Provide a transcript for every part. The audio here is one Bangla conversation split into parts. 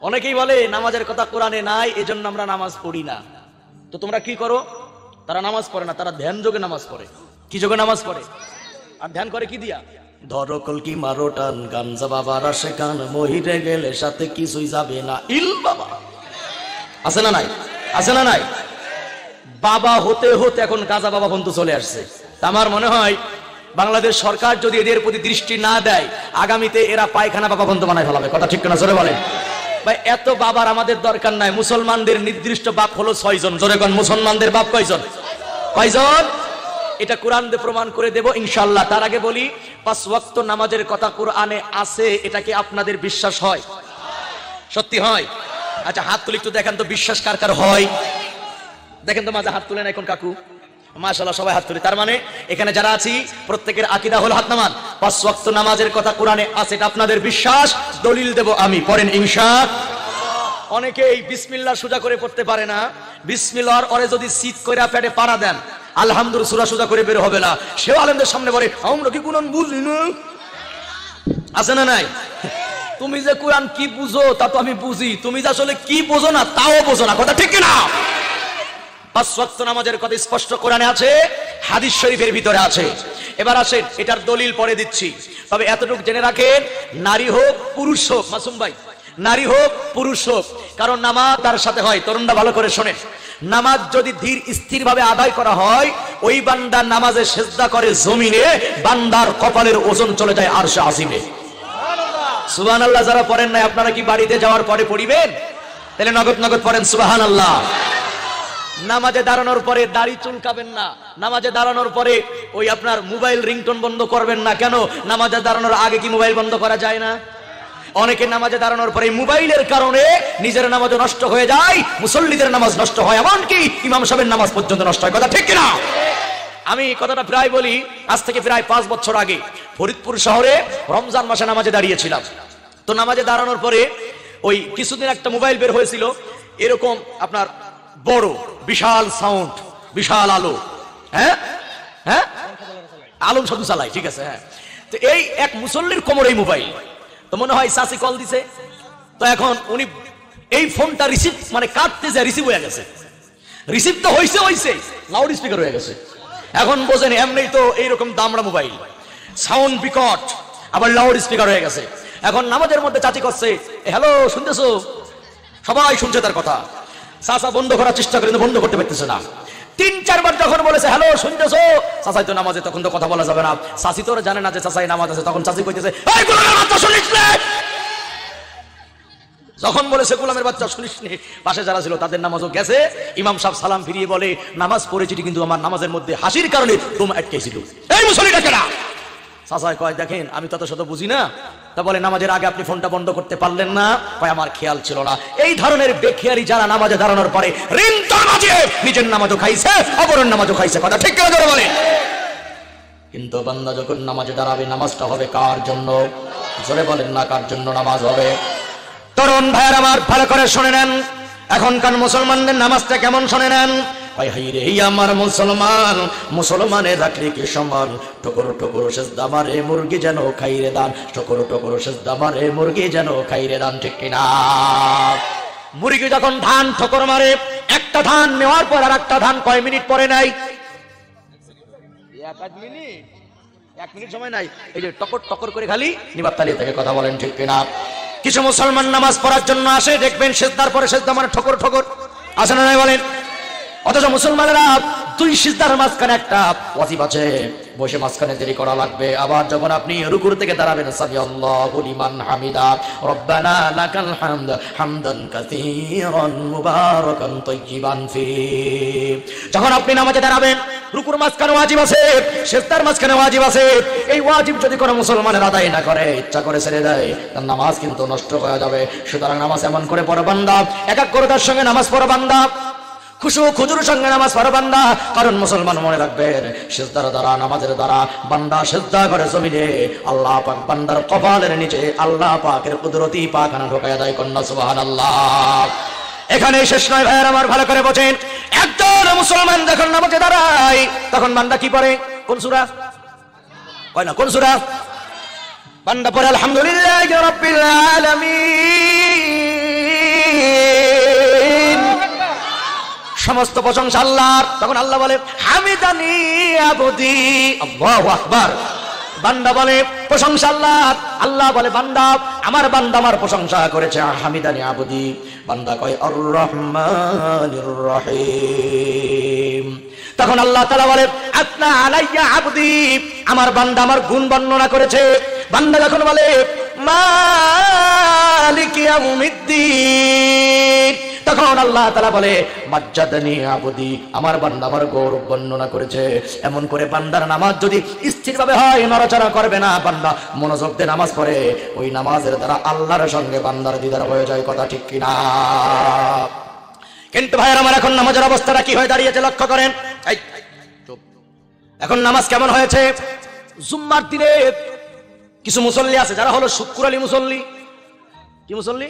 অনেকেই বলে নামাজের কথা কোরআনে নাই, এজন্য আমরা নামাজ পড়ি না। তো তোমরা কি করো? তারা নামাজ পড়ে না, তারা ধ্যান যোগে নামাজ পড়ে। কি যোগে নামাজ পড়ে? আর ধ্যান করে কি দিয়া? ধরো কলকি মারো টান, গাঞ্জা বাবার আসে কান, মহিরে গেলে সাথে কিছুই যাবে না, ইল বাবা। আছে না নাই? আছে না নাই? বাবা হতে হতে এখন গাজা বাবা বন্ধু চলে আসছে। আমার মনে হয় বাংলাদেশ সরকার যদি এদের প্রতি দৃষ্টি না দেয়, আগামীতে এরা পায়খানা বাবা বন্ধু বানায় ফেলাবে। কথা ঠিক কিনা জোরে বলেন ভাই। এত বাবার আমাদের দরকার নাই। মুসলমানদের নির্দিষ্ট বাপ হলো 6 জন। জোরে কোন, মুসলমানদের বাপ কয়জন? কয়জন? এটা কোরআন দিয়ে প্রমাণ করে দেব ইনশাআল্লাহ। তার আগে বলি, 5 ওয়াক্ত নামাজের কথা কোরআনে আছে, এটা কি আপনাদের বিশ্বাস হয়? সত্যি হয়? আচ্ছা হাত তুলে একটু দেখেন তো, বিশ্বাস কার কার হয় দেখেন তো। মাঝে হাত তুলেন এখন কাকু, মাশাআল্লাহ সবাই হাত তুলে। তার মানে এখানে যারা আছি প্রত্যেকের আকীদা হলো হাত নামান। 5 ওয়াক্ত নামাজের কথা কোরআনে আছে, এটা আপনাদের বিশ্বাস। দলিল দেব আমি, পড়েন ইনশাআল্লাহ। অনেকেই বিসমিল্লাহ সোজা করে পড়তে পারে না। বিসমিল্লাহর পরে যদি সিট কইরা পেটে পাড়া দেন, আলহামদুলিল্লাহ সূরা সোজা করে বের হবে না। সেও আলেমদের সামনে বলে আমরা কি কোরআন বুঝি না? আছে না নাই? তুমি যে কোরআন কি বুঝো তা তো আমি বুঝি, তুমি যে আসলে কি বোঝো না তাও বোঝো না। কথা ঠিক কি না? 5 ওয়াক্ত নামাজের কথা স্পষ্ট কোরআনে আছে, হাদিস শরীফের ভিতরে আছে। এবার আসেন এটার দলিল পরে দিচ্ছি। তবে এতটুকু জেনে রাখেন, নারী হোক পুরুষ হোক, মাসুম ভাই, নারী হোক পুরুষ হোক, কারণ নামাজ তার সাথে হয়। তরুণরা ভালো করে শোনেন, নামাজ যদি ধীর স্থির ভাবে আদায় করা হয়, ওই বান্দা নামাজে সেজদা করে জমিনে, বান্দার কপালের ওজন চলে যায় আরশে আজিমে। সুবহানাল্লাহ। যারা পড়েন নাই আপনারা কি বাড়িতে যাওয়ার পরে পড়িবেন? তাহলে নগদ নগদ পড়েন সুবহানাল্লাহ। নামাজে দাঁড়ানোর পরে দাড়ি চুলকাবেন না। নামাজে দাঁড়ানোর পরে ওই আপনার মোবাইল রিংটোন বন্ধ করবেন না। কেন? নামাজে দাঁড়ানোর আগে কি মোবাইল বন্ধ করা যায় না? অনেকে নামাজে দাঁড়ানোর পরে মোবাইলের কারণে নিজের নামাজও নষ্ট হয়ে যায়, মুসল্লিদের নামাজ নষ্ট হয়, এমনকি ইমাম সাহেবের নামাজ পর্যন্ত নষ্ট হয়। কথা ঠিক কিনা? আমি কথাটা প্রায় বলি, আজ থেকে প্রায় 5 বছর আগে ফরিদপুর শহরে রমজান মাসে নামাজে দাঁড়িয়েছিলাম। তো নামাজে দাঁড়ানোর পরে ওই কিছুদিন একটা মোবাইল বের হয়েছিল, এরকম আপনার বড় বিশাল সাউন্ড, বিশাল আলো, হ্যাঁ হ্যাঁ আলম শুধু চালাই, ঠিক আছে হ্যাঁ। তো এই এক মুসল্লির কোমরে এই মোবাইল, তো মনে হয় চাচি কল দিছে। তো এখন উনি এই ফোনটা রিসিভ মানে কাটতে যায়, রিসিভ হয়ে গেছে। রিসিভ তো হইছে হইছে, লাউড স্পিকার হয়ে গেছে। এখন বোঝেন এমনি তো এইরকম দামড়া মোবাইল, সাউন্ড বিকট, আবার লাউড স্পিকার হয়ে গেছে। এখন নামাজের মধ্যে চাচি করছে হ্যালো শুনতেছো, সবাই শুনছে তার কথা। চাচা বন্ধ করার চেষ্টা করে বন্ধ করতে পারতেছে না। 3-4 বার যখন বলেছে হ্যালো শুনতেছো, চাচাই তো নামাজে, তখন তো কথা বলা যাবে না। চাচি তো জানে না যে চাচাই নামাজ আছে। তখন চাচি কইতেছে এই গোলামের বাচ্চা শুনিস নে। যখন বলেছে গোলামের বাচ্চা শুনিস নে, পাশে যারা ছিল তাদের নামাজও গেছে। ইমাম সাহেব সালাম ফিরিয়ে বলে নামাজ পড়েছি কিন্তু আমার নামাজের মধ্যে হাসির কারণে দম আটকেছিল। এই মুসল্লিটা কেনা? চাচাই কয় দেখেন আমি তত শত বুঝি না। তা বলে নামাজের আগে আপনি ফোনটা বন্ধ করতে পারলেন না? কয় আমার খেয়াল ছিল না। এই ধরনের বেখেয়ালি যারা নামাজে দাঁড়ানোর পরে রিংটন বাজিয়ে নিজের নামাজও খাইছে, অপরের নামাজও খাইছে। কথা ঠিক করে ধরে বলে। কিন্তু বান্দা যখন নামাজে দাঁড়াবে, নামাজটা হবে কার জন্য? জোরে বলেন না, কার জন্য নামাজ হবে? তরুণ ভাইয়ের আমার ভালো করে শুনে নেন, এখনকার মুসলমানদের নামাজটা কেমন শুনে নেন। আমার মুসলমান, মুসলমানের রাখলে কি সমান, টুকরো টুকরো সেজদা মারে মুরগি যেন খাইরে দান, টুকরো টুকরো সেজদা মারে মুরগি যেন খাইরে দান। ঠিক কিনা? মুরগি যখন ধান ঠোকর মারে, একটা ধান নেওয়ার পর আর একটা ধান কয় মিনিট পরে নাই? 1 মিনিট সময় নাই। এই যে টকর টকর করে খালি নিবাব তালিয়ে থেকে কথা বলেন। ঠিক কিনা? কিছু মুসলমান নামাজ পড়ার জন্য আসে, দেখবেন সেজদার পরে সেজদা মানে ঠকর ঠকর, আসে না নাই বলেন? অথচ মুসলমানেরা 2 সিজদার মাঝখানে একটা ওয়াজিব আছে, বসে মাঝখানে দেরি করা লাগবে। আবার যখন আপনি রুকুর থেকে দাঁড়াবেন, সামি আল্লাহু লিমান হামিদা রব্বানা লাকাল হামদ হামদান কাসীরান মুবারাকান তাইয়িবান ফি। যখন আপনি নামাজে দাঁড়াবেন, রুকুর মাঝখানে ওয়াজিব আছে, সিজদার মাঝখানে ওয়াজিব আছে। এই ওয়াজিব যদি কোনো মুসলমানের আদায় না করে, ইচ্ছা করে ছেড়ে দেয়, তার নামাজ কিন্তু নষ্ট হয়ে যাবে। সুতরাং নামাজ এমন করে পড়ো বান্দা, একাগ্রতার সঙ্গে নামাজ পড়ো বান্দা, খুশু খুজুর সঙ্গে নামাজ পড়ো বান্দা। কারণ মুসলমান মনে রাখবেন, সিজদার দ্বারা, নামাজের দ্বারা বান্দা সিজদা করে জমিনে, আল্লাহ পাক বান্দার কপালের নিচে আল্লাহ পাকের কুদরতি পাখানা ঢোকায় দেয়। কন্যা সুবহানাল্লাহ। এখানে শেষ নয় ভাইয়ের আমার, ভালো করে বোঝেন। একজন মুসলমান যখন নামাজে দাঁড়ায়, তখন বান্দা কি পড়ে? কোন সূরা? কয় না কোন সূরা? বান্দা পড়ে আলহামদুলিল্লাহি রাব্বিল আলামিন সমস্ত প্রশংসা আল্লাহর। তখন আল্লাহ বলে হামিদানি আবদি, আল্লাহু আকবার। বান্দা বলে প্রশংসা আল্লাহর। আল্লাহ বলে বান্দা আমার প্রশংসা করেছে। হামিদানি আবদি, বান্দা কয় আর রহমানির রহিম। তখন আল্লাহ তাআলা বলে আতনা আলাইয়া আবদি, আমার বান্দা আমার গুণ বর্ণনা করেছে। বান্দা যখন বলে মালিক ইয়াউমিদ্দিন, তখন আল্লাহ তাআলা বলে মাজ্জাদানি আবদি, আমার বান্দা আমার গৌরব বর্ণনা করেছে। এমন করে বান্দার নামাজ যদি স্থিরভাবে হয়, নড়াচড়া করবে না, বান্দা মনোযোগ দিয়ে নামাজ পড়ে, ওই নামাজের দ্বারা আল্লাহর সঙ্গে বান্দার দিদার হয়ে যায়। কথা ঠিক কিনা? কিন্তু ভাইয়ের আমার এখন নামাজের অবস্থাটা কি হয়ে দাঁড়িয়েছে লক্ষ্য করেন। এখন নামাজ কেমন হয়েছে? জুম্মার দিনে কিছু মুসল্লি আছে যারা হলো শুক্রালী মুসল্লি। কি মুসল্লি?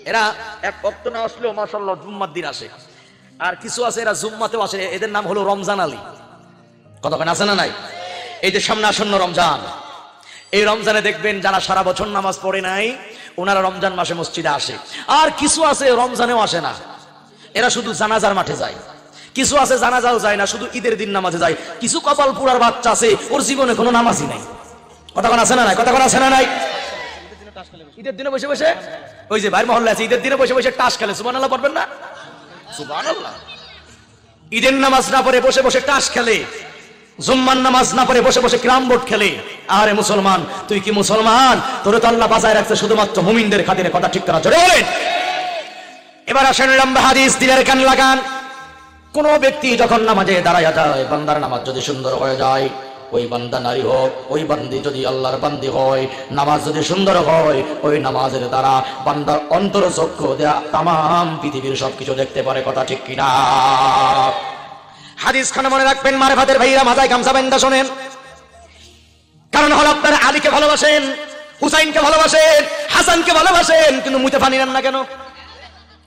এরা এক ওয়াক্ত না আসলেও মাশাআল্লাহ জুম্মার দিন আসে। আর কিছু আছে এরা জুম্মাতেও আসে, এদের নাম হলো রমজান আলী। কতক্ষণ আছে না নাই? এই যে সামনে আসন্ন রমজান, এই রমজানে দেখবেন যারা সারা বছর নামাজ পড়ে নাই ওনারা রমজান মাসে মসজিদে আসে। আর কিছু আছে রমজানেও আসে না, এরা শুধু জানাজার মাঠে যায়। কিছু আছে জানাজাও যায় না, শুধু ঈদের দিন নামাজে যায়। কিছু কপাল পুরার বাচ্চা আছে ওর জীবনে কোনো নামাজই নাই। কতক্ষণ আছে না নাই? কতক্ষণ আছে না নাই? ঈদের দিনে বসে বসে ওই যে ভাই মহল্লা আছে, ঈদের দিনে বসে বসে তাস খেলে। সুবহানাল্লাহ পড়বেন না? সুবহানাল্লাহ। ঈদের নামাজ না পড়ে বসে বসে তাস খেলে, জুম্মার নামাজ না পড়ে বসে বসে ক্যারাম বোর্ড খেলে। আরে মুসলমান, তুই কি মুসলমান? তোরে তো আল্লাহ বাঁচায় রাখছে শুধুমাত্র মুমিনদের খাতিরে। কথা ঠিক করা জোরে বলেন। এবার আসেন লম্বা হাদিস, দিলের কান লাগান। কোন ব্যক্তি যখন নামাজে দাঁড়ায়া যায়, বান্দার নামাজ যদি সুন্দর হয়ে যায়, ওই বান্দা নারী হোক, ওই বান্দি যদি আল্লাহর বান্দি হয়, নামাজ যদি সুন্দর হয়, ওই নামাজের দ্বারা বান্দার অন্তর চক্ষু দেয়া তামাম পৃথিবীর সবকিছু দেখতে পারে। কথা ঠিক কিনা? হাদিস খানা মনে রাখবেন মারফাতের ভাইরা, মাথায় গামছা বান্ধা শোনেন। কারণ হলো আপনারা আলীকে ভালোবাসেন, হুসাইনকে ভালোবাসেন, হাসানকে ভালোবাসেন, কিন্তু মুখে পানি নেন না কেন?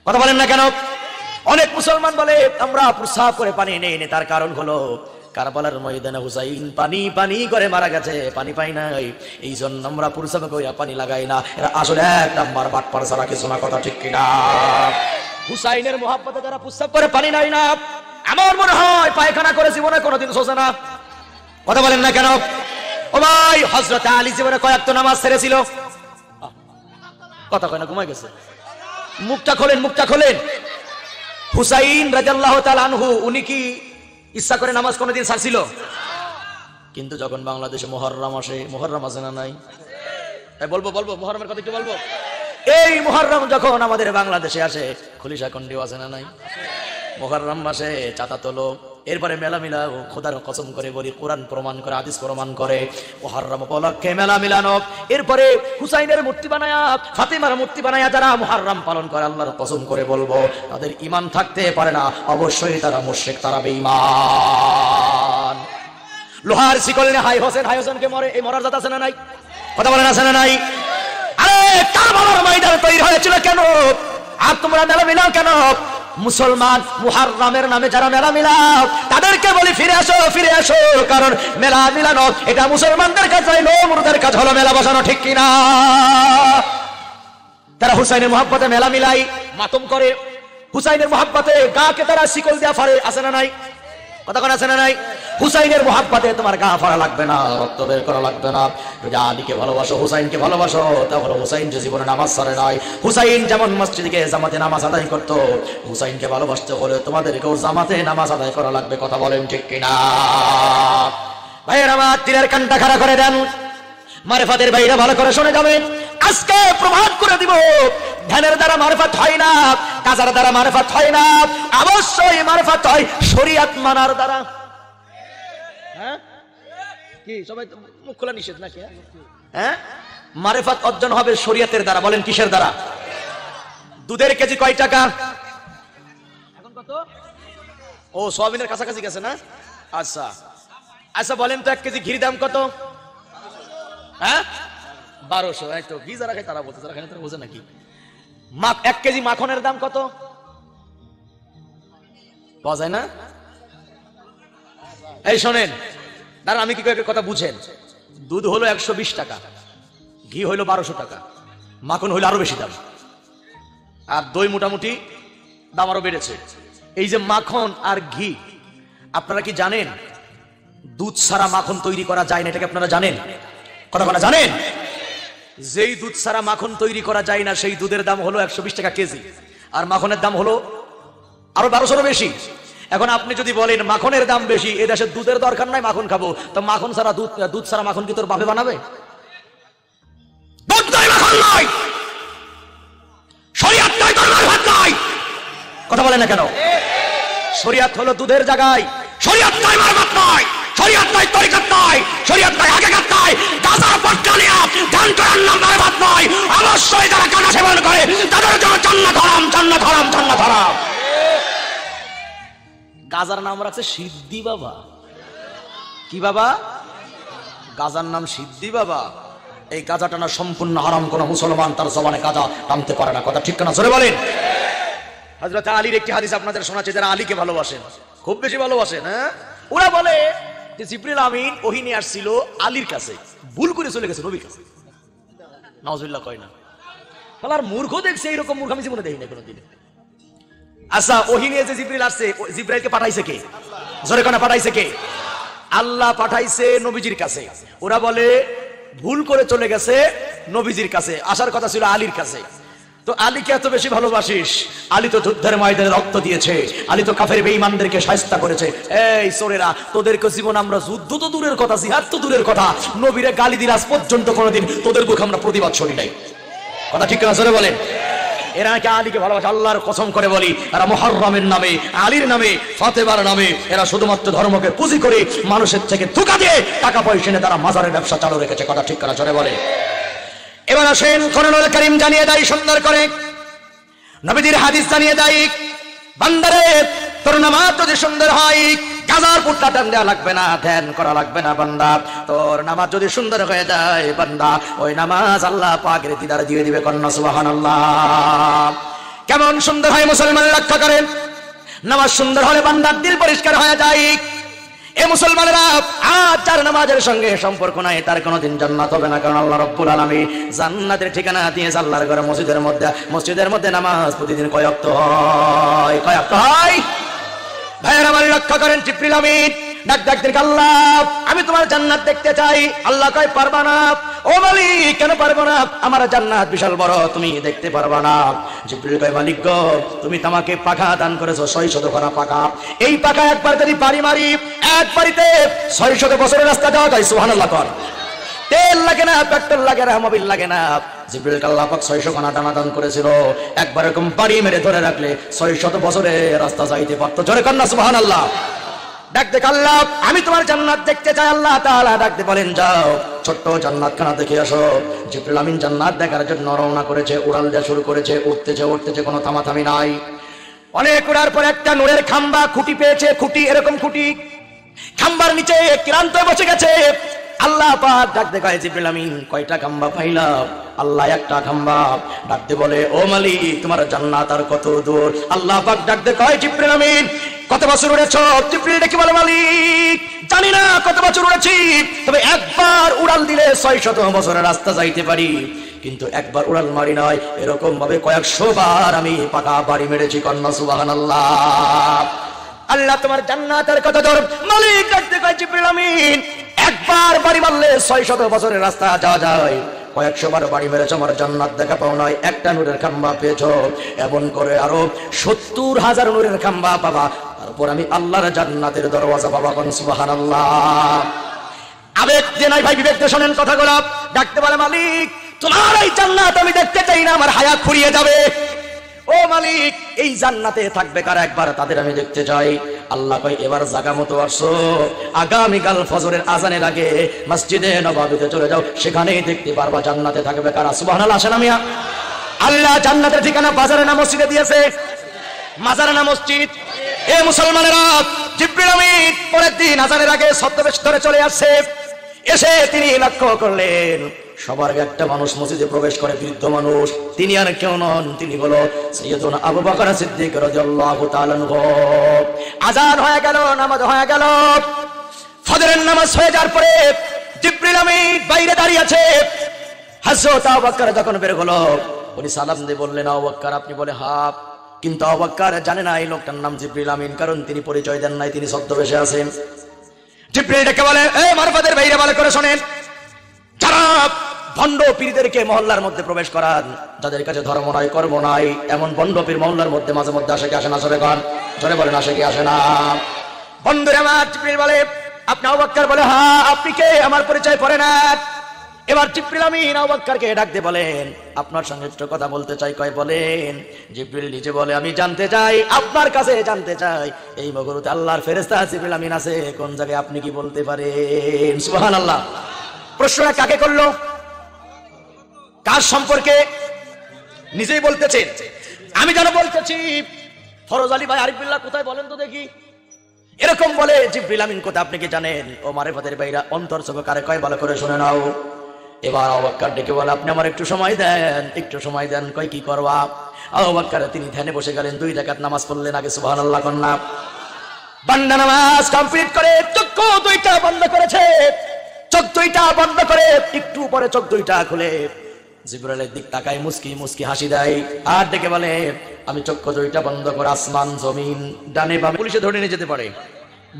কথা বলেন না কেন? অনেক মুসলমান বলে আমরা প্রস্রাব করে পানি নেই, তার কারণ হলো কারবালার ময়দানে হুসাইন পানি পানি করে মারা গেছে, পানি পাই নাই, এই জন্য আমরা প্রস্রাবে কইরা পানি লাগাই না। এরা আসলে এক নাম্বার বাটপার ছাড়া কিছু না। কথা ঠিক কিনা? হুসাইনের মহব্বতে যারা প্রস্রাব করে পানি নাই না, আমার মনে হয় পায়খানা করে জীবনে কোনোদিন সোজে না। কথা বলেন না কেন? ও ভাই, হযরত আলী জীবনে কয়েকটা নামাজ ছেড়েছিল। কথা কয় না, ঘুমাই গেছে। মুখটা খোলেন, মুখটা খোলেন। হুসাইন রাদিয়াল্লাহু তাআলা আনহু উনি কি ইচ্ছা করে নামাজ কোনোদিন ছাড়ছিল? কিন্তু যখন বাংলাদেশে মুহররম আসে, মুহররম আছে না নাই? বলবো মুহররমের কথা একটু বলবো। এই মুহররম যখন আমাদের বাংলাদেশে আসে, খলিশা কন্ডিও আছে না নাই? মুহররম মাসে চাঁদা তোলো, এরপরে মেলা মিলাও। খোদার কসম করে বলি, কোরআন প্রমাণ করে, হাদিস প্রমাণ করে, মুহররম উপলক্ষে মেলা মিলানো। এরপরে হুসাইনের মূর্তি বানায়া, ফাতিমার মূর্তি বানায়া যারা মুহররম পালন করে, আল্লাহর কসম করে বলবো তাদের ঈমান থাকতে পারে না, অবশ্যই তারা মুশরিক, তারা বেঈমান। লোহার শিকল নিয়ে হাই হোসেনকে মরে, এই মরার জাত আছে না নাই? কথা বলেন আছে না নাই? আরে কারবালার ময়দান তৈরি হয়েছিল কেন? আর তোমরা মেলা মিলাও কেন? মুসলমান মুহররমের নামে যারা মেলা মিলাও, তাদেরকে বলি ফিরে আসো, ফিরে আসো। কারণ মেলা মিলানো এটা মুসলমানদের কাজ নয়, নমরুদের কাজ হলো মেলা বসানো। ঠিক কিনা? তারা হুসাইনের মহব্বতে মেলা মিলাই, মাতম করে। হুসাইনের মহব্বতে গাকে তারা শিকল দেয়া ফাড়ে, আছে না নাই? কথা কোন আছে না নাই? হুসাইনের মহব্বতে তোমার গা ফাড়া লাগবে না, রক্ত বের করা লাগবে না। যদি আলীকে ভালোবাসো, হুসাইনকে ভালোবাসো, তাহলে হুসাইন যে জীবনে নামাজ ছাড়ে নাই। হুসাইন যেমন মসজিদে জামাতে নামাজ আদায় করত, হুসাইনকে ভালোবাসতে হলে তোমাদেরকেও জামাতে নামাজ আদায় করা লাগবে। কথা বলেন ঠিক কিনা? ভাইয়ের আমার, দিলের কানটা খাড়া করে দেন। মারফাতের ভাইরা ভালো করে শুনে যাবেন। আজকে প্রমাণ করে দিব, ধ্যানের দ্বারা মারফত হয় না, কাজার দ্বারা মারফত হয় না, অবশ্যই মারফত হয় শরীয়ত মানার দ্বারা। হ্যাঁ কি সবাই মুখ খোলা নিষেধ নাকি? হ্যাঁ, মারফত অর্জন হবে শরীয়তের দ্বারা। বলেন কিসের দ্বারা? দুধের কেজি কয় টাকা এখন? কত? ও, সোয়াবিনের কাছাকাছি গেছে না? আচ্ছা আচ্ছা, বলেন তো 1 কেজি ঘির দাম কত? হ্যাঁ, 1200। এই তো ঘি যারা খায় তারা বলতে, যারা খায় তারা বোঝে নাকি? 1 কেজি মাখনের দাম কত পাওয়া যায় না? এই শোনেন, দাঁড়ান আমি কি কথা বুঝেন। দুধ হলো 120 টাকা, ঘি হইলো 1200 টাকা, মাখন হইলো আরো বেশি দাম, আর দই মোটামুটি দাম আরো বেড়েছে। এই যে মাখন আর ঘি, আপনারা কি জানেন দুধ ছাড়া মাখন তৈরি করা যায় না? এটাকে আপনারা জানেন? কথা বলা জানেন? যেই দুধ ছাড়া মাখন তৈরি করা যায় না সেই দুধের দাম হলো 120 টাকা কেজি, আর মাখনের দাম হলো আরো 1200 বেশি। এখন আপনি যদি বলেন মাখনের দাম বেশি, এ দেশে দুধের দরকার নাই, মাখন খাবো, তো মাখন ছাড়া দুধ ছাড়া মাখন কি তোর বাপে বানাবে? দুধ নাই, মাখন নাই, শরীয়ত নাই, তরকার ভাত নাই। কথা বলে না কেন? শরীয়ত হলো দুধের জায়গায়, শরীয়ত নাই, মার ভাত নাই, শরীয়ত নাই, তরিকত নাই, শরীয়ত নাই, হাকিকত নাই। গাজার পট্টালিয়া ধ্যান করার নাম মার ভাত নাই। অবশ্যই যারা কানা সেবন করে তাদের জন্য জান্নাত হারাম, জান্নাত হারাম, জান্নাত হারাম। গাজার নাম রাখছে সিদ্ধি বাবা। কি বাবা? গাজার নাম সিদ্ধি বাবা। এই গাজা টানা সম্পূর্ণ হারাম। কোন মুসলমান তার জবানে গাজা টানতে পারে না। কথা ঠিক না? জোরে বলেন। হযরত আলীর একটি হাদিস আপনাদের শোনাচ্ছি, যারা আলীকে ভালোবাসেন, খুব বেশি ভালোবাসেন, হ্যাঁ, ওরা বলে যে জিবরিল আমিন ওহী নিয়ে আসছিল আলীর কাছে, ভুল করে চলে গেছে নবীর কাছে। নাউজুবিল্লাহ কয় না? শালার মূর্খ দেখছে, এইরকম মূর্খ আমি জীবনে দেখি না কোনোদিন। আচ্ছা, ওহী নিয়ে যে জিবরিল আসছে, জিবরাইলকে পাঠাইছে কে? জোরে কোনা পাঠাইছে কে? আল্লাহ পাঠাইছে নবীজির কাছে। ওরা বলে ভুল করে চলে গেছে নবীজির কাছে, আসার কথা ছিল আলীর কাছে। তো আলীকে এত বেশি ভালোবাসিস, আলী তো যুদ্ধের ময়দানে রক্ত দিয়েছে, আলী তো কাফের বেঈমানদেরকে শায়েস্তা করেছে। এই সোরেরা, তোদেরকে জীবন আমরা যুদ্ধ তো দূরের কথা, জিহাদ তো দূরের কথা, নবীরে গালি দিলাস পর্যন্ত কোনোদিন তোদের মুখে আমরা প্রতিবাদ শুনি নাই। কথা ঠিক না? জোরে বলেন। এরা নাকি আলীকে ভালোবাসে। আল্লাহর কসম করে বলি, এরা মুহররমের নামে, আলীর নামে, ফাতেমার নামে, এরা শুধুমাত্র ধর্মকে পুঁজি করে মানুষের থেকে ধোঁকা দিয়ে টাকা পয়সা নিয়ে তারা মাজারের ব্যবসা চালু রেখেছে। কথা ঠিক না? জোরে বলে। এবার আসেন, কোরআনুল কারীম জানিয়ে দেয় সুন্দর করে, নবীজির হাদিস জানিয়ে দেয়, বান্দারে তোর নামাজ যদি সুন্দর হয়, গাজার পুটটা টান দেওয়া লাগবে না, ধ্যান করা লাগবে না। বান্দা, তোর নামাজ যদি সুন্দর হয়ে যায়, বান্দা ওই নামাজ আল্লাহ পাকের দিদার দিয়ে দিবে। কন্যা সুবহানাল্লাহ। কেমন সুন্দর হয় মুসলমান লক্ষ্য করেন। নামাজ সুন্দর হলে বান্দার দিল পরিষ্কার হয়ে যায়। এ মুসলমানেরা, আজ যার নামাজের সঙ্গে সম্পর্ক নাই তার কোনোদিন জান্নাত হবে না। কারণ আল্লাহ রাব্বুল আলামিন জান্নাতের ঠিকানা দিয়েছে আল্লাহর ঘরে, মসজিদের মধ্যে নামাজ প্রতিদিন কয় ওয়াক্ত হয়? কয় ওয়াক্ত হয়? ভাইয়েরা আমার লক্ষ্য করেন, জিবরিল আমিন ডাক ডাক দেখে, আল্লাহ আমি তোমার জান্নাত দেখতে চাই। আল্লাহ কয় পারবা না। ও মালিক, কেন পারবো না? আমার জান্নাত বিশাল বড়, তুমি দেখতে পারবা না। জিবরিল কয়, মালিক গো, তুমি তো আমাকে পাখা দান করেছো, 600 করা পাখা। এই পাখা একবার যদি বাড়ি মারি, এক বাড়িতে 600 বছরের রাস্তা যাওয়া যায়। সুবহানাল্লাহ কর। তেল লাগে না, পেট্রোল লাগে না, মোবিল লাগে না। জিবরিল আল্লাহ পাক 600 খানা দানা দান করেছিল। একবার এরকম বাড়ি মেরে ধরে রাখলে 600 বছরের রাস্তা যাইতে পারতো। জোরে কর না সুবহানাল্লাহ। ডাক দেখ, আল্লাহ আমি তোমার জান্নাত দেখতে চাই। আল্লাহ তাআলা ডাকতে বলেন, যাও ছোট্ট জান্নাতখানা দেখে আসো। জিবরিল আমিন জান্নাত দেখার জন্য রওনা করেছে, উড়াল দেওয়া শুরু করেছে, উঠতেছে, কোনো থামাথামি নাই। অনেক উড়ার পর একটা নূরের খাম্বা খুঁটি পেয়েছে, খুঁটি, এরকম খুঁটি, খাম্বার নিচে ক্লান্ত বসে গেছে। আল্লাহ পাক ডাকতে কয়, জিবরিল আমিন কয়টা খাম্বা পাইলাম? আল্লাহ একটা খাম্বা। ডাকতে বলে, ও মালিক তোমার জান্নাত আর কত দূর? আল্লাহ পাক ডাকতে কয়, জিবরিল আমিন কত বছর উড়েছো? জিবরিল ডেকে বলে, মালিক জানি না কত বছর উড়েছি, তবে একবার উড়াল দিলে 600 বছরের রাস্তা যাইতে পারি। কিন্তু একবার উড়াল মারি নয়, এরকম ভাবে কয়েকশো বার আমি পাকা বাড়ি মেরেছি। কন্যা সুবহানাল্লাহ। আল্লাহ তোমার জান্নাতের কত দূর? মালিক ডাকতে কয়, জিবরিল আমিন একবার বাড়ি মারলে 600 বছরের রাস্তা যাওয়া যায়। কয়েকশো বার বাড়ি মেরেছ, আমার জান্নাত দেখা পাও নয়, একটা নূরের খাম্বা পেয়েছ। এমন করে আরো 70,000 নূরের খাম্বা পাবা, তারপর আমি আল্লাহর জান্নাতের দরওয়াজা পাবা। কোন সুবহানাল্লাহ। আবেগ দিয়ে নাই ভাই, বিবেক দিয়ে শোনেন কথাগুলো। ডাকতে বলে, মালিক তোমার এই জান্নাত আমি দেখতে চাই না, আমার হায়াত ফুরিয়ে যাবে। ও মালিক এই জান্নাতে থাকবে কারা? একবার তাদের আমি দেখতে চাই। আল্লাহ কয়, এবার জায়গা মতো আসো, আগামীকাল ফজরের আজানের আগে মসজিদে নববীতে চলে যাও, সেখানেই দেখতে পারবা জান্নাতে থাকবে কারা। সুবহানাল্লাহ। আসেন মিয়া। আল্লাহ জান্নাতের ঠিকানা বাজারে না মসজিদে দিয়েছে? মাজারে না মসজিদ? এ মুসলমানেরা, জিবরিল আমিন পরের দিন আজানের আগে ছদ্মবেশ ধরে চলে আসছে। এসে তিনি লক্ষ্য করলেন সবার একটা মানুষ মসজিদে প্রবেশ করে, বৃদ্ধ মানুষ। তিনি আর কেউ নন, তিনি হলো সাইয়্যিদুনা আবু বকর সিদ্দিক রাদিয়াল্লাহু তাআলা আনহু। আজান হয়ে গেল, নামাজ হয়ে গেল। ফজরের নামাজ হয়ে যাওয়ার পরে জিবরিল আমিন বাইরে দাঁড়িয়ে আছে। হযরত আবু বকর যখন বের হলো, উনি সালাম দিয়ে বললেন, আবু বকর আপনি? বলে, হ্যাঁ। কিন্তু আবু বকর জানে না এই লোকটার নাম জিবরিল আমিন, কারণ তিনি পরিচয় দেন নাই, তিনি ছদ্মবেশে আছেন। জিবরিল ডেকে বলে, এই মারফতের ভাইরা ভালো করে শোনেন, যারা ভণ্ড পীরদেরকে মহল্লার মধ্যে প্রবেশ করান, যাদের কাছে ধর্ম নাই কর্ম নাই, এমন ভণ্ড পীর মহল্লার মধ্যে মাঝে মধ্যে আসে কি আসে না? সরে গান জোরে বলেন, আসে কি আসে না? বন্ধুরা আমার, জিবরিল বলে, আপনি? আবু বকর বলে, হ্যাঁ। আপনি কে? আমার পরিচয় পড়ে না। এবার জিবরিল আমিন আবু বকরকে ডাক দিয়ে বলেন, আপনার সঙ্গে একটু কথা বলতে চাই। কয় বলেন। জিবরিল নিজে বলে, আমি জানতে চাই, আপনার কাছে জানতে চাই, এই মগরুতে আল্লাহর ফেরেশতা জিবরিল আমিন আছে কোন জায়গায়, আপনি কি বলতে পারেন? সুবহানাল্লাহ। প্রশ্নটা কাকে করলো? কার সম্পর্কে? নিজেই বলতেছেন। আমি যেন বলতেছি, ফরজ আলী ভাই আরিফুল্লাহ কোথায় বলেন তো দেখি। এরকম বলে জিবরিল আমিন কোথায়, আপনি কি জানেন? ও মারেফতের ভাইরা, অন্তর সহকারে কয় ভালো করে শুনে নাও। এবার আবু বকর ডেকে বলে, আপনি আমার একটু সময় দেন, একটু সময় দেন। কয় কি করবা? আবু বকর তিনি ধ্যানে বসে গেলেন, 2 রাকাত নামাজ পড়লেন। আগে সুবহানাল্লাহ কন্যা বান্দা নামাজ কমপ্লিট করে চোখ 2টা বন্ধ করেছে। চোখ 2টা বন্ধ করে একটু পরে চোখ 2টা খুলে জিবরাইলের দিক তাকায়, মুস্কি মুস্কি হাসি দেয়, আর ডেকে বলে, আমি চোখ 2টা বন্ধ করে আসমান জমিন ডানে বামে পুলিশে ধরে নিয়ে যেতে পারে,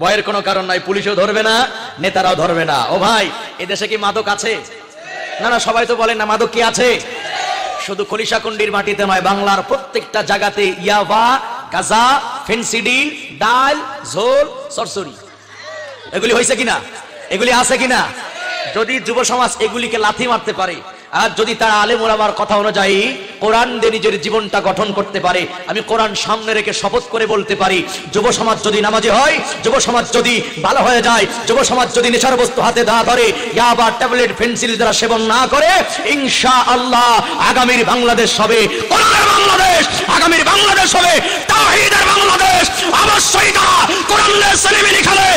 ভয়ের কোনো কারণ নাই, পুলিশও ধরবে না, নেতারাও ধরবে না। ও ভাই, এদেশে কি মাদক আছে? না না, সবাই তো বলেন না, মাদক কি আছে? শুধু খলিশাকুন্ডির মাটিতে নয়, বাংলার প্রত্যেকটা জায়গাতে ইয়াবা, গাঁজা, ফেন্সিডিল, ডাল, ঝোল, সরসরি, এগুলি হয়েছে কিনা? এগুলি আছে কিনা? যদি যুব সমাজ এগুলিকে লাথি মারতে পারে, আর যদি তারা আলেম ওলামার কথা অনুযায়ী কোরআন দিয়ে নিজের জীবনটা গঠন করতে পারে, আমি কোরআন সামনে রেখে শপথ করে বলতে পারি, যুব সমাজ যদি নামাজি হয়, যুব সমাজ যদি ভালো হয়ে যায়, যুব সমাজ যদি নেশার বস্তু হাতে না ধরে, ইয়াবা, ট্যাবলেট, ফেন্সিল দ্বারা সেবন না করে, ইনশাআল্লাহ আগামীর বাংলাদেশ হবে কোরআনের বাংলাদেশ, আগামীর বাংলাদেশ হবে তাওহীদের বাংলাদেশ। অবশ্যই তারা কোরআনের সেলিমিনি খেলে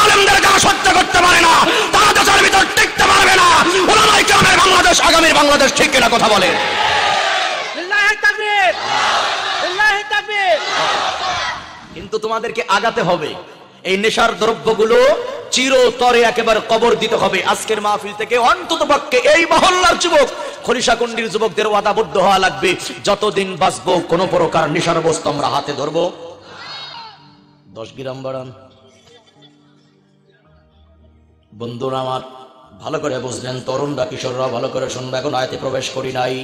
আলেমদের কাছে সহ্য করতে পারে না, তারা দেশের ভিতর টিকতে পারবে না। ওলামায়ে কেরামের বাংলাদেশ আগামীর বাংলাদেশ, ঠিক কিনা কথা বলে? কিন্তু তোমাদেরকে আগাতে হবে, এই নেশার দ্রব্যগুলো চিরতরে একেবারে কবর দিতে হবে। আজকের মাহফিল থেকে অন্তত পক্ষে এই মহল্লার যুবক, খলিশাকুন্ডির যুবকদের ওয়াদাবদ্ধ হওয়া লাগবে, যতদিন বাঁচবো কোন প্রকার নেশার বস্তু আমরা হাতে ধরবো। 10 গ্রাম বাড়ান। বন্ধুরা আমার, ভালো করে বুঝলেন, তরুণরা কিশোররা ভালো করে শুনবে, এখন আয়াতে প্রবেশ করি নাই।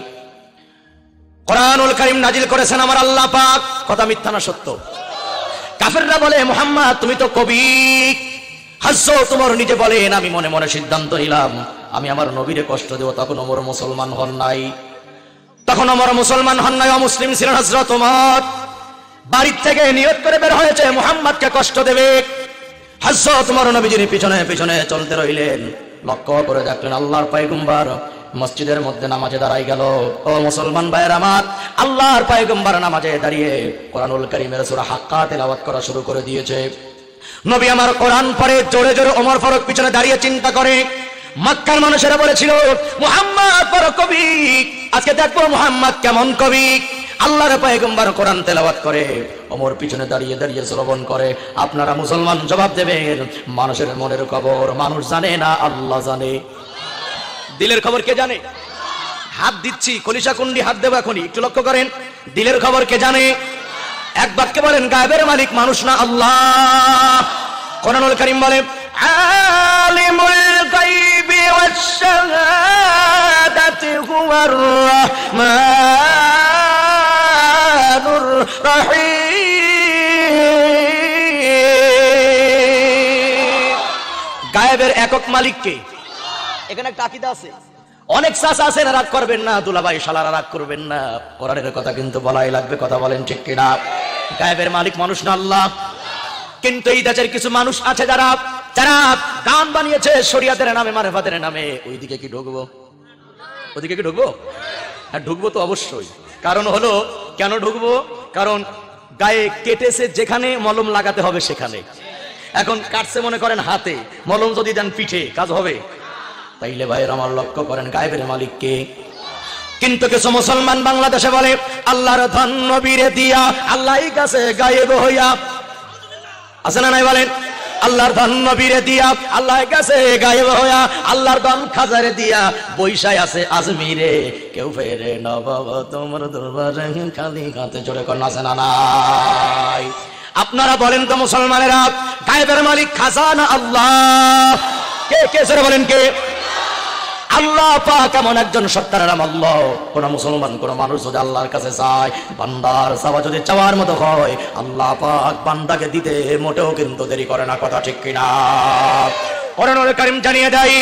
কোরআনুল কারীম নাজিল করেছেন আমার আল্লাহ পাক, কথা মিথ্যা না সত্য? কাফেররা বলে, মুহাম্মদ তুমি তো কবি। হযরত ওমর নিজে বলেন, আমি মনে মনে সিদ্ধান্ত নিলাম আমি আমার নবীরে কষ্ট দেব। তখন ওমর মুসলমান হন নাই, অমুসলিম ছিলেন হযরত ওমর। বাড়ি থেকে নিয়ত করে বের হয়েছে মুহাম্মদকে কষ্ট দেবে। হযরত ওমর নবীজির পিছনে পিছনে চলতে রইলেন, লক্ষ্য করে দেখলেন আল্লাহর পয়গম্বর মসজিদের মধ্যে নামাজে দাঁড়াই গেল। ও মুসলমান ভাইয়ের আমার, আল্লাহর পয়গম্বর নামাজে দাঁড়িয়ে কোরআনুল কারীমের সূরা হাক্কা তেলাওয়াত করা শুরু করে দিয়েছে। নবী আমার কোরআন পড়ে জোরে জোরে ওমর ফারুক পিছনে দাঁড়িয়ে চিন্তা করে। মক্কার মানুষেরা বলেছিল, মুহাম্মদ বড় কবি, আজকে দেখবো মুহাম্মদ কেমন কবি। আল্লাহর পয়গম্বর কোরআন তেলাওয়াত করে, ওমর পিছনে দাঁড়িয়ে দাঁড়িয়ে শ্রবণ করে। আপনারা মুসলমান জবাব দেবেন, মানুষের মনের খবর মানুষ জানে না, আল্লাহ জানে। দিলের খবর কে জানে? হাত দিচ্ছি, খলিশাকুন্ডি হাত দেবো এখনই, একটু লক্ষ্য করেন। দিলের খবর কে জানে? এক বাক্যে বলেন, গায়েবের মালিক মানুষ না, আল্লাহ। কোরআনুল কারীম বলে, আলিমুল গায়বি ওয়াশ শাহাদাতি হুয়ার রাহমানুর রহিম। গায়েবের একক মালিক কে? এখানে একটা আকীদা আছে, অনেক চাচা আছেন, রাগ করবেন না, দুলাভাই শালারা রাগ করবেন না, কোরআনের কথা কিন্তু বলাই লাগবে, কথা বলেন ঠিক কিনা? গায়েবের মালিক মানুষ না, আল্লাহ। কিন্তু এই দেশের কিছু মানুষ আছে যারা যারা গান বানিয়েছে শরিয়াতের নামে, মারফাতের নামে। ওইদিকে কি ঢুকবো? ওইদিকে কি ঢুকবো? হ্যাঁ ঢুকবো তো অবশ্যই। কারণ হলো, কেন ঢুকবো? কারণ গায়ে কেটেছে যেখানে, মলম লাগাতে হবে সেখানে। এখন কাটছে মনে করেন হাতে, মলম যদি দেন পিঠে, কাজ হবে? তাইলে ভাইয়ের আমার লক্ষ্য করেন, গায়েবের মালিক কে? কিন্তু কিছু মুসলমান বাংলাদেশে বলে, আল্লাহর ধন নবীরে দিয়া আল্লাহই কাছে গায়েব হইয়া। আছে না নাই বলেন? আল্লাহর ধন নবীরে দিয়া, আল্লাহর কাছে গায়েব হইয়া, আল্লাহর ধন খাজারে দিয়া বৈশায় আছে আজমিরে, কেউ ফেরে না বাবা তোমার দরবারে খালি হাতে, জোরে কন্যা আছে না নাই? আপনারা বলেন তো মুসলমানেরা, গায়েবের মালিক খাজানা আল্লাহ, কে কে জোরে বলেন কে? আল্লাহ পাক এমন একজন সত্তার নাম আল্লাহ। কোন মুসলমান কোন মানুষ যদি আল্লাহর কাছে চায়, বান্দার চাওয়া যদি চাওয়ার মতো হয়, আল্লাহ পাক বান্দাকে দিতে মোটেও কিন্তু দেরি করে না, কথা ঠিক কিনা? কোরআনুল কারীম জানিয়ে দেয়,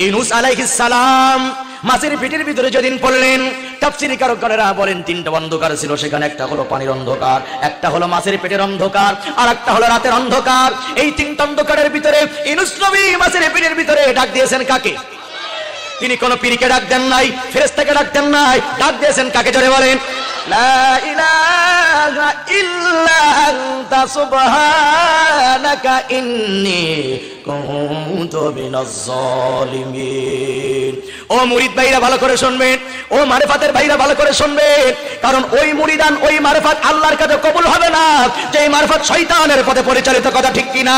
ইউনূস আলাইহিস সালাম মাছের পেটের ভিতরে যেদিন পড়লেন, তাফসীরি কারকরা বলেন তিনটা অন্ধকার ছিল সেখানে। একটা হলো পানির অন্ধকার, একটা হলো মাছের পেটের অন্ধকার, আর একটা হলো রাতের অন্ধকার। এই তিনটা অন্ধকারের ভিতরে ইউনূস নবী মাছের পেটের ভিতরে ডাক দিয়েছেন কাকে? তিনি কোন পীরকে ডাক দেন নাই, ফেরেশতাকে ডাক দেন নাই, ডাক দিয়েছেন কাকে? জোরে বলেন, লা ইলাহা ইল্লা আনতা সুবহানাকা ইন্নী কুনতু মিনাজ জালিমিন। ও মুরিদ ভাইরা ভালো করে শুনবেন, ও মারিফাতের ভাইরা ভালো করে শুনবেন, কারণ ওই মুরিদান ওই মারিফাত আল্লাহর কাছে কবুল হবে না যে মারিফাত শয়তানের পথে পরিচালিত, কথা ঠিক কিনা?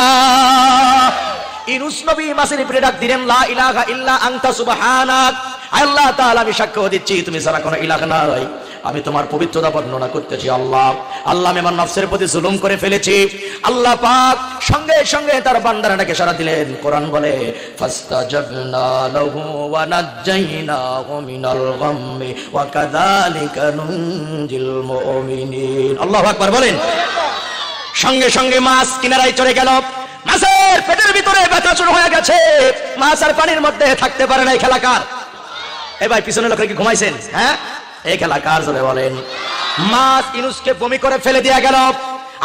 ইউনূস নবী মাছের পেটে ডাক দিলেন, লা ইলাহা ইল্লা আনতা সুবহানাক, আল্লাহ তাআলা আমি সাক্ষ্য দিচ্ছি তুমি ছাড়া কোনো ইলাহ নাই, আমি তোমার পবিত্রতা বর্ণনা করতেছি। আল্লাহ আল্লাহ আমি আমার নফসের প্রতি জুলুম করে ফেলেছি। আল্লাহ পাক সঙ্গে সঙ্গে তার বান্দারাকে সাড়া দিলেন। কোরআন বলে, ফাস্তাজাবনা লাহু ওয়া নাজ্জাইনাহু মিনাল গাম্মি ওয়া কাযালিকা নুনজিল মুমিনিন। আল্লাহু আকবার বলেন। সঙ্গে সঙ্গে মাছ কিনারায় চলে গেল, মাছের পেটের ভিতরে ব্যথা শুরু হয়ে গেছে, মাছ আর পানির মধ্যে থাকতে পারে না। এই খেলা কার? এ ভাই পিছনে লোকের কি ঘুমাইছেন? হ্যাঁ, এই খেলা কার? জোরে বলেন। মাছ ইউনূসকে বমি করে ফেলে দেয়া গেল,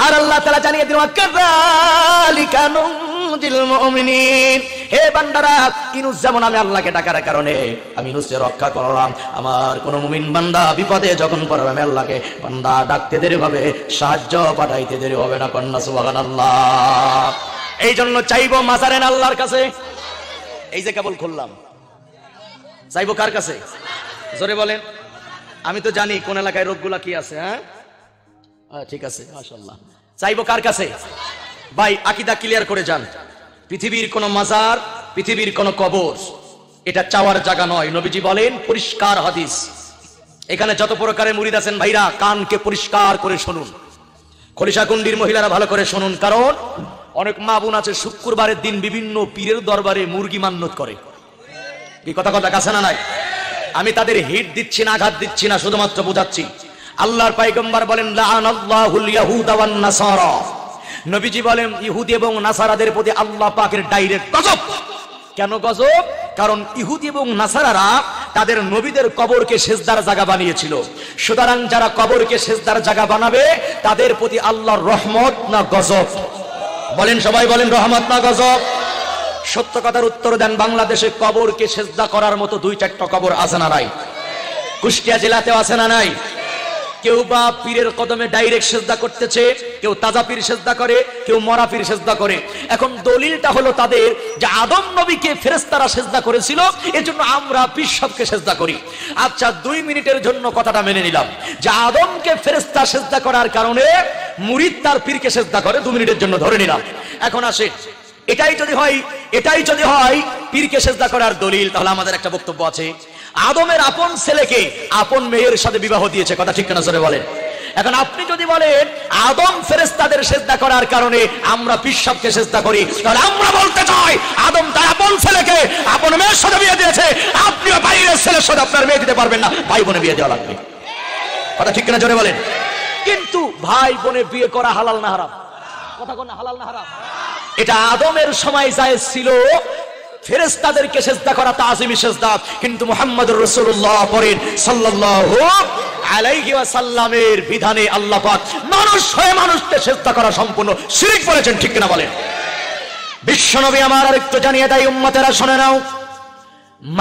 আর আল্লাহ তাআলা জানিয়ে দিলেন, কাযালিকা নুনজিল মুমিনিন। হে বান্দারা, ইউনূস যেমন আমি আল্লাহকে ডাকার কারণে আমি ইউনূসকে রক্ষা করলাম, আমার কোন মুমিন বান্দা বিপদে যখন পড়বে আমি আল্লাহকে, বান্দা ডাকতে দেরি হবে, সাহায্য পাঠাইতে দেরি হবে না। কন্যা সুবহানাল্লাহ। এই জন্য চাইবো মাজারেন আল্লাহর কাছে। এই যে কেবল খুললাম, চাইবো কার কাছে? জোরে বলেন। আমি তো জানি কোন এলাকায় রোগগুলা কি আছে। হ্যাঁ, ঠিক আছে, মাশাআল্লাহ। চাইবো কার কাছে? ভাই আকীদা ক্লিয়ার করে যান। পৃথিবীর কোন মাজার, পৃথিবীর কোন কবর এটা চাওয়ার জায়গা নয়। নবীজি বলেন, পরিষ্কার হাদিস। এখানে যত প্রকারের মুরিদ আছেন ভাইরা, কানকে পরিষ্কার করে শুনুন। খলিশাকুন্ডির মহিলারা ভালো করে শুনুন, কারণ অনেক মা বোন আছে শুক্রবারের দিন বিভিন্ন পীরের দরবারে মুরগি মান্নত করে। কি কথা কথা কাছে না নাই? আমি তাদের হিট দিচ্ছি না, আঘাত দিচ্ছি না, শুধুমাত্র বোঝাচ্ছি। আল্লাহর পয়গম্বর বলেন, লাআনাল্লাহুল ইয়াহুদা ওয়ান নাসারা। নবীজি বলেন, ইহুদি এবং নাসারাদের প্রতি আল্লাহ পাকের ডাইরেক্ট গজব। কেন গজব? কারণ ইহুদি এবং নাসারারা তাদের নবীদের কবরকে সেজদার জায়গা বানিয়েছিল। সুতরাং যারা কবরকে সেজদার জায়গা বানাবে তাদের প্রতি আল্লাহর রহমত না গজব? বলেন সবাই, বলেন রহমত না গজব? সত্য কথার উত্তর দেন। বাংলাদেশে কবরকে সেজদা করার মতো 2-4টা কবর আছে না নাই? কুষ্টিয়া জেলাতেও আছে না নাই? কেউ বা পীরের কদমে ডাইরেক্ট সেজদা করতেছে, কেউ তাজা পীর সেজদা করে, কেউ মরা পীর সেজদা করে। এখন দলিলটা হলো তাদের যে আদম নবীকে ফেরেশতারা সেজদা করেছিল, এজন্য আমরা পীর সবকে সেজদা করি। আচ্ছা, 2 মিনিটের জন্য কথাটা মেনে নিলাম যে আদমকে ফেরেশতা সেজদা করার কারণে মুরিদ তার পীরকে সেজদা করে, 2 মিনিটের জন্য ধরে নিলাম। এখন আসে, এটাই যদি হয় পীরকে সেজদা করার দলিল, তাহলে আমাদের একটা বক্তব্য আছে। আদমের আপন ছেলেকে আপন মেয়ের সাথে বিবাহ দিয়েছে, কথা ঠিক কিনা জোরে বলেন। এখন আপনি যদি বলেন আদম ফেরেশতাদের সেজদা করার কারণে আমরা পীর সাহেবকে সেজদা করি, তাহলে আমরা বলতে চাই আদম তার আপন ছেলেকে আপন মেয়ের সাথে বিয়ে দিয়েছে, আপনিও বাইরের ছেলের সাথে আপনার মেয়ে দিতে পারবেন না, ভাই বোনে বিয়ে দেওয়া লাগবে, কথা ঠিক কিনা জোরে বলেন। কিন্তু ভাই বোনে বিয়ে করা হালাল না হারাম? কথা কোন হালাল না হারাম? এটা আদমের সময় জায়েজ ছিল ফেরেশতাদেরকে সেজদা করা, তাজিমি সেজদা, কিন্তু মুহাম্মদুর রাসূলুল্লাহ পরেন সাল্লাল্লাহু আলাইহি ওয়াসাল্লামের বিধানে আল্লাহ পাক মানুষ হয়ে মানুষকে সেজদা করা সম্পূর্ণ শিরক বলেছেন, ঠিক কিনা বলেন। বিশ্বনবী আমার আরেকটু জানিয়ে দেয়, উম্মতেরা শুনে নাও,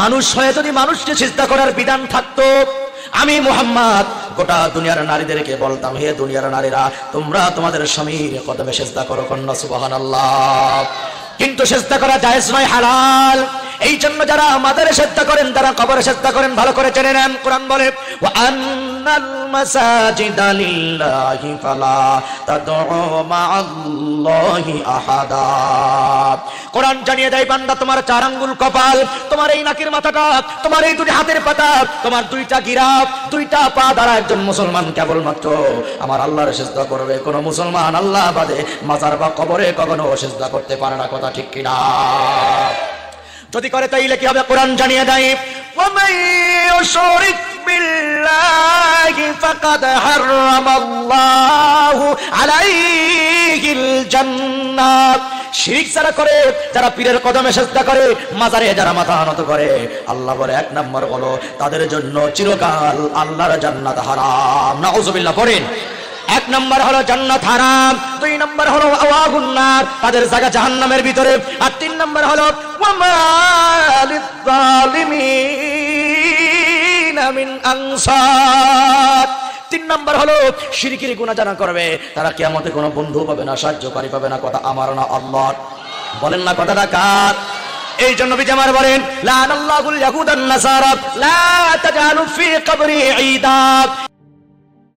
মানুষ হয়ে যদি মানুষকে সেজদা করার বিধান থাকতো, আমি মুহাম্মদ গোটা দুনিয়ার নারীদেরকে বলতাম, হে দুনিয়ার নারীরা, তোমরা তোমাদের স্বামীর কদমে সেজদা করো, কন্যা সুবহানাল্লাহ। কিন্তু সেজদা করা জায়েজ নয়, হালাল। এই জন্য যারা মাজারে সেজদা করেন, তারা কবরে সেজদা করেন, ভালো করে জেনে নেন। কোরআন বলে, ওয়া আন্নাল মাসাজিদা লিল্লাহি ফালা তাদউ মাআল্লাহি আহাদা। কোরআন জানিয়ে দেয় বান্দা তোমার 4 আঙ্গুল কপাল, তোমার এই নাকের মাথাটা, তোমার এই দুটি হাতের পাতা, তোমার 2টা গিরাফ, 2টা পা দ্বারা একজন মুসলমান কেবলমাত্র আমার আল্লাহর সিজদা করবে। কোন মুসলমান আল্লাহ বাদে মাজার বা কবরে কখনো সিজদা করতে পারে না। কথা ঠিক কিনা? যদি করে তাইলে কি হবে? কোরআন জানিয়ে দেয় ওয়ামান ইউশরিক বিল্লাহি ফাকাদ হারামাল্লাহু আলাইহিল জান্নাত। শিরক যারা করে, যারা পীরের কদমে সিজদা করে, মাজারে যারা মাথা নত করে, আল্লাহ বলে 1 নম্বর হলো তাদের জন্য চিরকাল আল্লাহর জান্নাত হারাম। নাউজুবিল্লাহ পড়েন। 1 নম্বর হলো জান্নাত হারাম, 2 নম্বর হলো আওয়াগুন নার, তাদের জায়গা জাহান্নামের ভিতরে, আর 3 নম্বর হলো ওয়ামা লিয-যালিমিনা মিন আনসার। 3 নম্বর হলো শিরকের গুনাহ যারা করবে তারা কিয়ামতে কোনো বন্ধু পাবে না, সাহায্যকারী পাবে না। কথা আমার না আল্লাহর? বলেন না কথাটা কার? এই জন্য নবী আমার বলেন লানাল্লাহুল ইয়াহুদান নাসারা লা তাজালু ফি কবরি ঈদা।